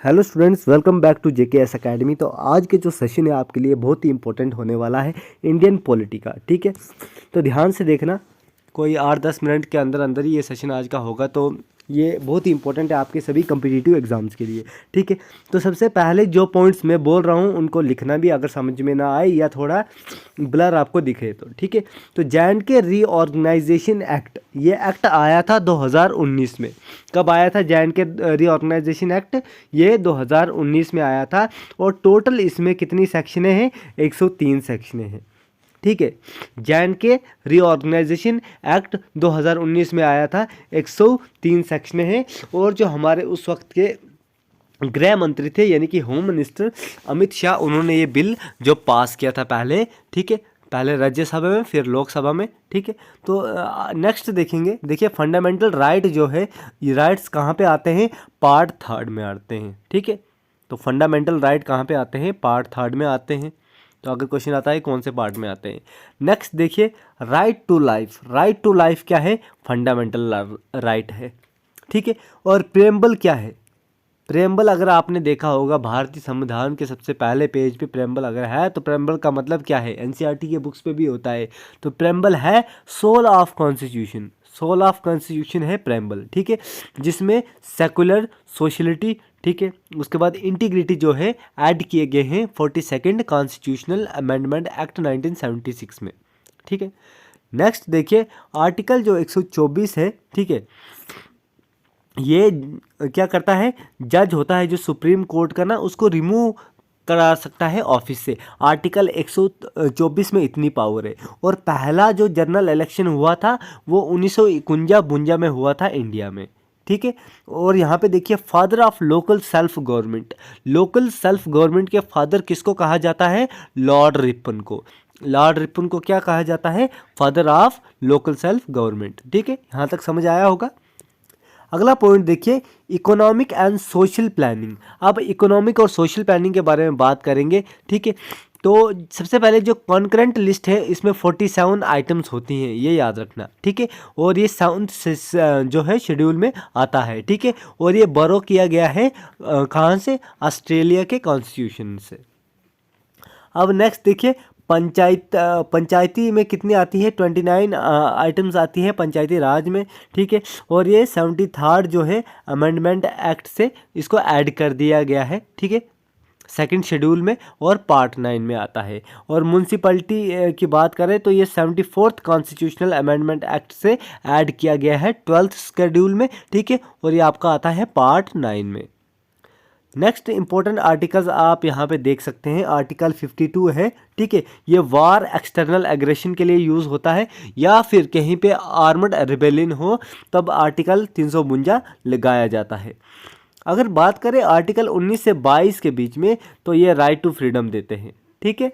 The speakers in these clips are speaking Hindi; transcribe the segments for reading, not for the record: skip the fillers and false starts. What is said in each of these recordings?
Hello students, welcome back to JKS academy. तो आज के जो सेशन है आपके लिए बहुत ही इंपॉर्टेंट होने वाला है इंडियन पॉलिटी का। ठीक है, तो ध्यान से देखना, कोई 8-10 मिनट के अंदर अंदर ही ये सेशन आज का होगा। तो ये बहुत ही इंपॉर्टेंट है आपके सभी कम्पिटिटिव एग्जाम्स के लिए। ठीक है, तो सबसे पहले जो पॉइंट्स मैं बोल रहा हूँ उनको लिखना भी, अगर समझ में ना आए या थोड़ा ब्लर आपको दिखे तो। ठीक है, तो जे.एंड.के रीऑर्गेनाइजेशन एक्ट, ये एक्ट आया था 2019 में। कब आया था जे.एंड.के रीऑर्गेनाइजेशन एक्ट? ये 2019 में आया था। और टोटल इसमें कितनी सेक्शनें हैं? 103 सेक्शनें हैं। ठीक है, जे.एंड.के रीऑर्गेनाइजेशन एक्ट 2019 में आया था, 103 सेक्शनें हैं। और जो हमारे उस वक्त के गृह मंत्री थे यानी कि होम मिनिस्टर अमित शाह, उन्होंने ये बिल जो पास किया था पहले। ठीक है, पहले राज्यसभा में फिर लोकसभा में। ठीक है, तो नेक्स्ट देखेंगे। देखिए, फंडामेंटल राइट जो है, ये राइट्स कहाँ पे आते हैं? पार्ट 3 में आते हैं। ठीक है, तो फंडामेंटल राइट कहाँ पे आते हैं? पार्ट 3 में आते हैं। तो अगर क्वेश्चन आता है कौन से पार्ट में आते हैं। नेक्स्ट देखिए, right to life. Right to life क्या है? फंडामेंटल राइट है। ठीक है, और प्रेम्बल क्या है? प्रेम्बल अगर आपने देखा होगा, भारतीय संविधान के सबसे पहले पेज पे प्रेम्बल अगर है तो प्रेम्बल का मतलब क्या है? एनसीईआरटी के बुक्स पे भी होता है। तो प्रेम्बल है soul of constitution. Soul of constitution है प्रेम्बल। ठीक है, जिसमें सेकुलर, सोशलिटी, ठीक है, उसके बाद इंटीग्रिटी जो है ऐड किए गए हैं 42nd कॉन्स्टिट्यूशनल अमेंडमेंट एक्ट 1976 में। ठीक है, नेक्स्ट देखिए, आर्टिकल जो 124 है, ठीक है, ये क्या करता है? जज होता है जो सुप्रीम कोर्ट का ना, उसको रिमूव करा सकता है ऑफिस से। आर्टिकल 124 में इतनी पावर है। और पहला जो जनरल इलेक्शन हुआ था वो 1951 में हुआ था इंडिया में। ठीक है, और यहाँ पे देखिए, father of local self government. Local self government के फादर किसको कहा जाता है? लॉर्ड रिपन को। लॉर्ड रिपन को क्या कहा जाता है? Father of local self government. ठीक है, यहाँ तक समझ आया होगा। अगला पॉइंट देखिए, इकोनॉमिक एंड सोशल प्लानिंग। अब इकोनॉमिक और सोशल प्लानिंग के बारे में बात करेंगे। ठीक है, तो सबसे पहले जो कॉन्करेंट लिस्ट है, इसमें 47 आइटम्स होती हैं, ये याद रखना। ठीक है, और ये 7 जो है शेड्यूल में आता है। ठीक है, और ये बोरो किया गया है कहाँ से? ऑस्ट्रेलिया के कॉन्स्टिट्यूशन से। अब नेक्स्ट देखिए, पंचायती में कितनी आती है? 29 आइटम्स आती है पंचायती राज में। ठीक है, और ये 73rd जो है अमेंडमेंट एक्ट से इसको ऐड कर दिया गया है। ठीक है, सेकंड शेड्यूल में और पार्ट 9 में आता है। और म्यूनसिपैलिटी की बात करें तो ये 74th कॉन्स्टिट्यूशनल अमेंडमेंट एक्ट से ऐड किया गया है 12th शेड्यूल में। ठीक है, और ये आपका आता है पार्ट 9 में। नेक्स्ट इंपॉर्टेंट आर्टिकल्स आप यहाँ पे देख सकते हैं, आर्टिकल 52 है। ठीक है, ये वार एक्सटर्नल एग्रेशन के लिए यूज़ होता है, या फिर कहीं पे आर्मड रिबेलियन हो तब आर्टिकल 352 लगाया जाता है। अगर बात करें आर्टिकल 19 से 22 के बीच में, तो ये राइट टू फ्रीडम देते हैं। ठीक है,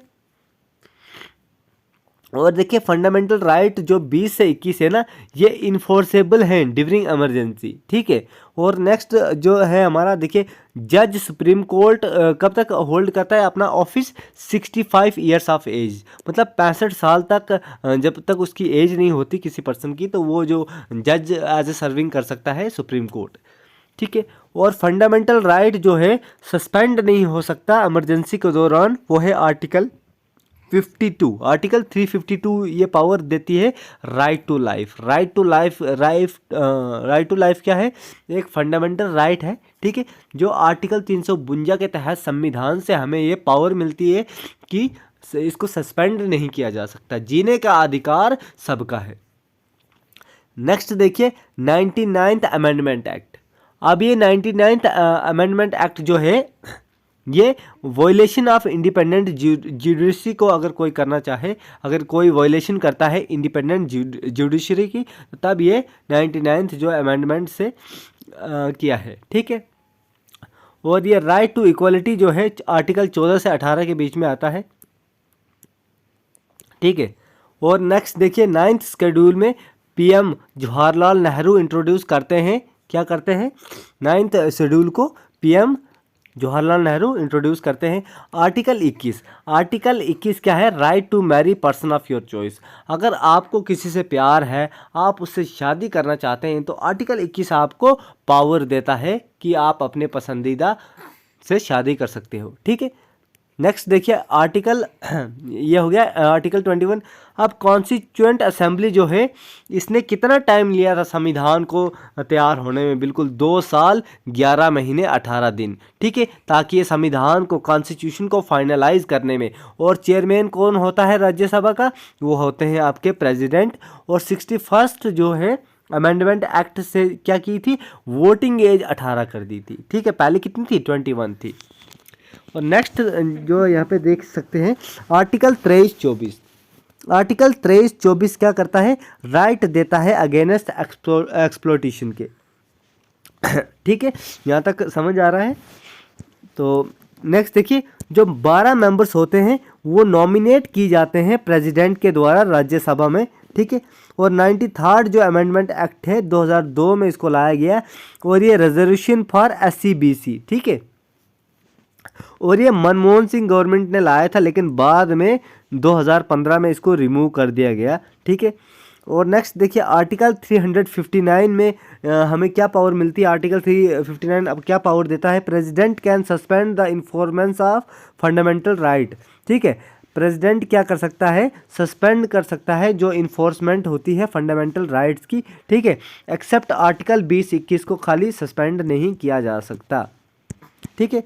और देखिए, फंडामेंटल राइट जो 20 से 21 है ना, ये इन्फोर्सेबल हैं ड्यूरिंग इमरजेंसी। ठीक है, और नेक्स्ट जो है हमारा, देखिए, जज सुप्रीम कोर्ट कब तक होल्ड करता है अपना ऑफिस? 65 ईयर्स ऑफ एज, मतलब 65 साल तक जब तक उसकी एज नहीं होती किसी पर्सन की, तो वो जो जज एज ए सर्विंग कर सकता है सुप्रीम कोर्ट। ठीक है, और फंडामेंटल राइट जो है सस्पेंड नहीं हो सकता इमरजेंसी के दौरान, वो है आर्टिकल 52। आर्टिकल 352 ये पावर देती है right to life. Right to life, right to life क्या है? एक फंडामेंटल राइट है। ठीक है, जो आर्टिकल 352 के तहत संविधान से हमें ये पावर मिलती है कि इसको सस्पेंड नहीं किया जा सकता। जीने का अधिकार सबका है। नेक्स्ट देखिए, 99th अमेंडमेंट एक्ट। अब ये 99th अमेंडमेंट एक्ट जो है, ये वॉयलेशन ऑफ इंडिपेंडेंट जुडिशरी को अगर कोई करना चाहे, अगर कोई वॉयलेशन करता है इंडिपेंडेंट जुडिशरी की, तब ये 99th जो अमेंडमेंट से किया है। ठीक है, और ये राइट टू इक्वलिटी जो है आर्टिकल 14 से 18 के बीच में आता है। ठीक है, और नेक्स्ट देखिए, 9th शेड्यूल में पीएम जवाहरलाल नेहरू इंट्रोड्यूस करते हैं। क्या करते हैं? 9th शेड्यूल को पीएम जवाहरलाल नेहरू इंट्रोड्यूस करते हैं। आर्टिकल 21। आर्टिकल 21 क्या है? Right to marry person of your choice. अगर आपको किसी से प्यार है, आप उससे शादी करना चाहते हैं, तो आर्टिकल 21 आपको पावर देता है कि आप अपने पसंदीदा से शादी कर सकते हो, ठीक है। नेक्स्ट देखिए आर्टिकल ये हो गया आर्टिकल 21। अब कॉन्स्टिट्यूएंट असेंबली जो है इसने कितना टाइम लिया था संविधान को तैयार होने में? बिल्कुल 2 साल 11 महीने 18 दिन, ठीक है, ताकि ये संविधान को कॉन्स्टिट्यूशन को फाइनलाइज करने में। और चेयरमैन कौन होता है राज्यसभा का? वो होते हैं आपके प्रेसिडेंट। और 61st जो है अमेंडमेंट एक्ट से क्या की थी? वोटिंग एज 18 कर दी थी, ठीक है। पहले कितनी थी? 21 थी। और नेक्स्ट जो यहाँ पे देख सकते हैं आर्टिकल 23-24। आर्टिकल 23-24 क्या करता है? राइट देता है अगेंस्ट एक्सप्लोटेशन के, ठीक है। यहाँ तक समझ आ रहा है? तो नेक्स्ट देखिए जो 12 मेंबर्स होते हैं वो नॉमिनेट की जाते हैं प्रेसिडेंट के द्वारा राज्यसभा में, ठीक है। और 93rd जो अमेंडमेंट एक्ट है 2002 में इसको लाया गया और ये रिजर्वेशन फॉर SC/BC, ठीक है। और ये मनमोहन सिंह गवर्नमेंट ने लाया था, लेकिन बाद में 2015 में इसको रिमूव कर दिया गया, ठीक है। और नेक्स्ट देखिए आर्टिकल 359 में हमें क्या पावर मिलती है? आर्टिकल 359 अब क्या पावर देता है? President can suspend the enforcement of fundamental right, ठीक है। प्रेसिडेंट क्या कर सकता है? सस्पेंड कर सकता है जो इन्फोर्समेंट होती है फंडामेंटल राइट्स की, ठीक है। एक्सेप्ट आर्टिकल 20-21 को खाली सस्पेंड नहीं किया जा सकता, ठीक है।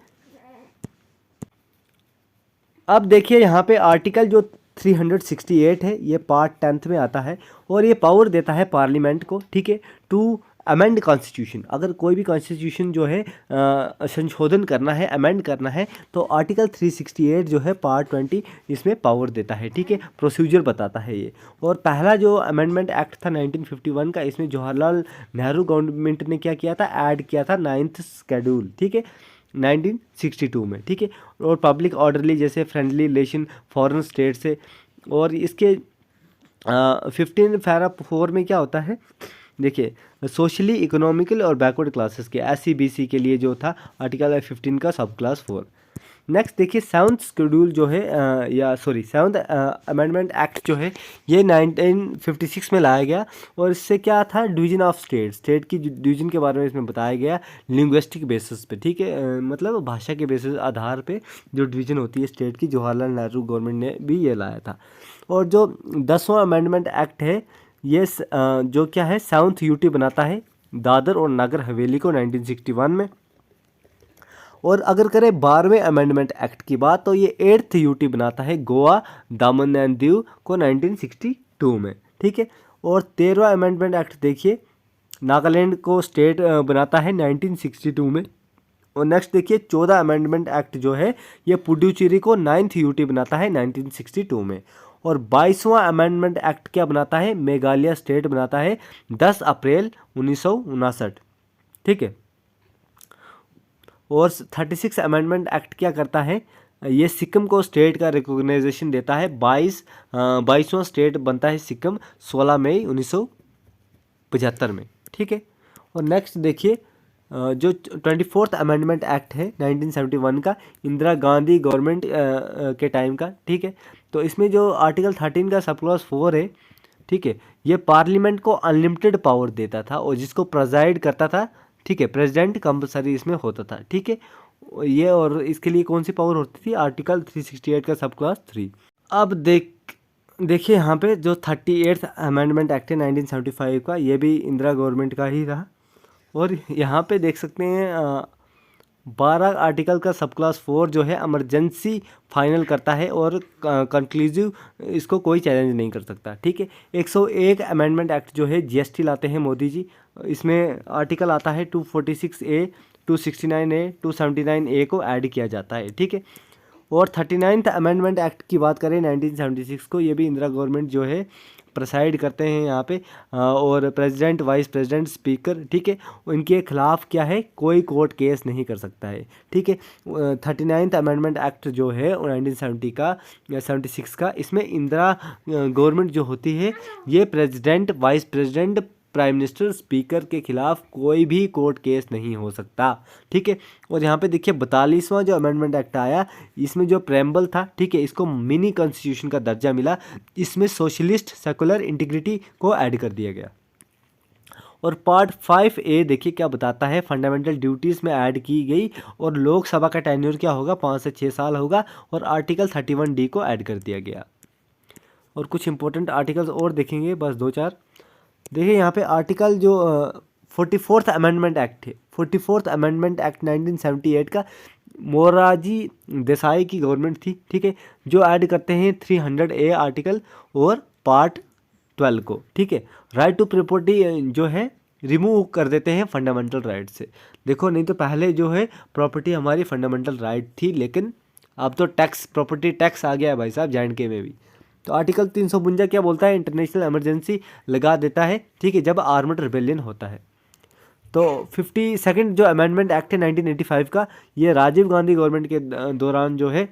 अब देखिए यहाँ पे आर्टिकल जो 368 है ये पार्ट 10th में आता है और ये पावर देता है पार्लियामेंट को, ठीक है, टू अमेंड कॉन्स्टिट्यूशन। अगर कोई भी कॉन्स्टिट्यूशन जो है संशोधन करना है, अमेंड करना है, तो आर्टिकल 368 जो है पार्ट 20 इसमें पावर देता है, ठीक है। प्रोसीजर बताता है ये। और पहला जो अमेंडमेंट एक्ट था 1951 का, इसमें जवाहरलाल नेहरू गवर्नमेंट ने क्या किया था? ऐड किया था 9th शेड्यूल, ठीक है, 1962 में, ठीक है। और पब्लिक ऑर्डरली जैसे फ्रेंडली रिलेशन फॉरेन स्टेट से। और इसके 15 पैरा 4 में क्या होता है? देखिए सोशली इकोनॉमिकल और बैकवर्ड क्लासेस के SC/BC के लिए जो था आर्टिकल 15 का सब क्लास 4। नेक्स्ट देखिए 7th शेड्यूल जो है या सॉरी 7th अमेंडमेंट एक्ट जो है ये 1956 में लाया गया। और इससे क्या था? डिवीजन ऑफ स्टेट की डिवीजन के बारे में इसमें बताया गया लिंग्विस्टिक बेसिस पे, ठीक है, मतलब भाषा के बेसिस आधार पे जो डिवीजन होती है स्टेट की, जवाहरलाल नेहरू गवर्नमेंट ने भी ये लाया था। और जो 10वां अमेंडमेंट एक्ट है ये जो क्या है 7th UT बनाता है दादर और नगर हवेली को 1961 में। और अगर करें 12वें अमेंडमेंट एक्ट की बात तो ये 8th UT बनाता है गोवा दामन एंड दीव को 1962 में, ठीक है। और 13वां अमेंडमेंट एक्ट देखिए नागालैंड को स्टेट बनाता है 1962 में। और नेक्स्ट देखिए 14 अमेंडमेंट एक्ट जो है ये पुडुचेरी को 9th UT बनाता है 1962 में। और 22वां अमेंडमेंट एक्ट क्या बनाता है? मेघालय स्टेट बनाता है 10 अप्रैल 1959, ठीक है। और 36 अमेंडमेंट एक्ट क्या करता है? ये सिक्किम को स्टेट का रिकॉग्नाइजेशन देता है। 22वां स्टेट बनता है सिक्किम 16 मई 1975 में, ठीक है। और नेक्स्ट देखिए जो 24th अमेंडमेंट एक्ट है 1971 का इंदिरा गांधी गवर्नमेंट के टाइम का, ठीक है। तो इसमें जो आर्टिकल 13 का सब क्लॉज 4 है, ठीक है, ये पार्लियामेंट को अनलिमिटेड पावर देता था और जिसको प्रेजाइड करता था, ठीक है, प्रेसिडेंट कंपलसरी इसमें होता था, ठीक है ये। और इसके लिए कौन सी पावर होती थी? आर्टिकल 368 का सब क्लास 3। अब देखिए यहाँ पे जो 38th अमेंडमेंट एक्ट है 1975 का, ये भी इंदिरा गवर्नमेंट का ही था। और यहाँ पे देख सकते हैं 12 आर्टिकल का सब क्लास 4 जो है इमरजेंसी फाइनल करता है और कंक्लूसिव इसको कोई चैलेंज नहीं कर सकता, ठीक है। 101 अमेंडमेंट एक्ट जो है GST लाते हैं मोदी जी। इसमें आर्टिकल आता है 246A 269A 279A को ऐड किया जाता है, ठीक है। और 39th अमेंडमेंट एक्ट की बात करें 1976 को, ये भी इंदिरा गवर्नमेंट जो है प्रेसाइड करते हैं यहाँ पे। और प्रेसिडेंट वाइस प्रेसिडेंट स्पीकर, ठीक है, इनके खिलाफ क्या है? कोई कोर्ट केस नहीं कर सकता है, ठीक है। 39th अमेंडमेंट एक्ट जो है 1970 का या 76 का, इसमें इंदिरा गवर्नमेंट जो होती है ये president vice president prime minister speaker के खिलाफ कोई भी कोर्ट केस नहीं हो सकता, ठीक है। और यहाँ पे देखिए 42वां जो अमेंडमेंट एक्ट आया, इसमें जो प्रेम्बल था, ठीक है, इसको मिनी कॉन्स्टिट्यूशन का दर्जा मिला। इसमें सोशलिस्ट सेकुलर इंटीग्रिटी को ऐड कर दिया गया। और पार्ट 5A देखिए क्या बताता है, फंडामेंटल ड्यूटीज़ में ऐड की गई और लोकसभा का टेन्योर क्या होगा, 5 से 6 साल होगा, और आर्टिकल 31D को ऐड कर दिया गया। और कुछ इंपॉर्टेंट आर्टिकल्स और देखेंगे, बस 2-4। देखिए यहाँ पे आर्टिकल जो 44th अमेंडमेंट एक्ट है, 44th अमेंडमेंट एक्ट 1978 का, मोरारजी देसाई की गवर्नमेंट थी, ठीक है, जो ऐड करते हैं 300A आर्टिकल और पार्ट 12 को, ठीक है। राइट टू प्रॉपर्टी जो है रिमूव कर देते हैं फंडामेंटल राइट से। देखो नहीं तो पहले जो है प्रॉपर्टी हमारी फंडामेंटल राइट थी, लेकिन अब तो टैक्स, प्रॉपर्टी टैक्स आ गया है भाई साहब J&K में भी। तो आर्टिकल 352 क्या बोलता है, इंटरनेशनल इमरजेंसी लगा देता है, ठीक है, जब आर्मड रिबेलियन होता है। तो 52nd जो अमेंडमेंट एक्ट है 1985 का, ये राजीव गांधी गवर्नमेंट के दौरान जो है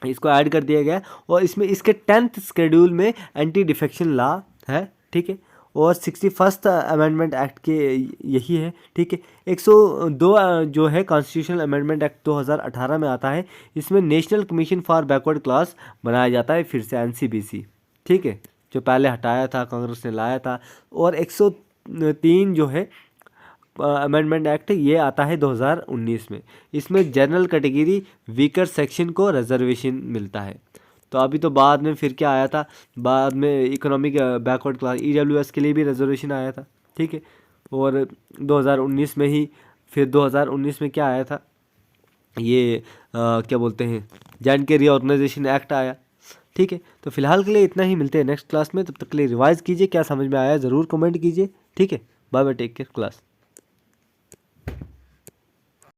इसको ऐड कर दिया गया, और इसमें इसके 10th शेड्यूल में एंटी डिफेक्शन लॉ है, ठीक है, और 61st अमेंडमेंट एक्ट के यही है, ठीक है। 102 जो है कॉन्स्टिट्यूशनल अमेंडमेंट एक्ट 2018 में आता है, इसमें national commission for backward class बनाया जाता है फिर से, NCBC, ठीक है, जो पहले हटाया था, कांग्रेस ने लाया था। और 103 जो है अमेंडमेंट एक्ट, ये आता है 2019 में, इसमें जनरल कैटेगरी वीकर सेक्शन को रिजर्वेशन मिलता है। तो अभी तो बाद में फिर क्या आया था, बाद में इकोनॉमिक बैकवर्ड क्लास EWS के लिए भी रिजर्वेशन आया था, ठीक है। और 2019 में ही, फिर 2019 में क्या आया था, ये क्या बोलते हैं, J&K रीऑर्गेनाइजेशन एक्ट आया, ठीक है। तो फिलहाल के लिए इतना ही, मिलते हैं नेक्स्ट क्लास में, तब तक के लिए रिवाइज कीजिए, क्या समझ में आया ज़रूर कमेंट कीजिए, ठीक है। Bye bye, take care class.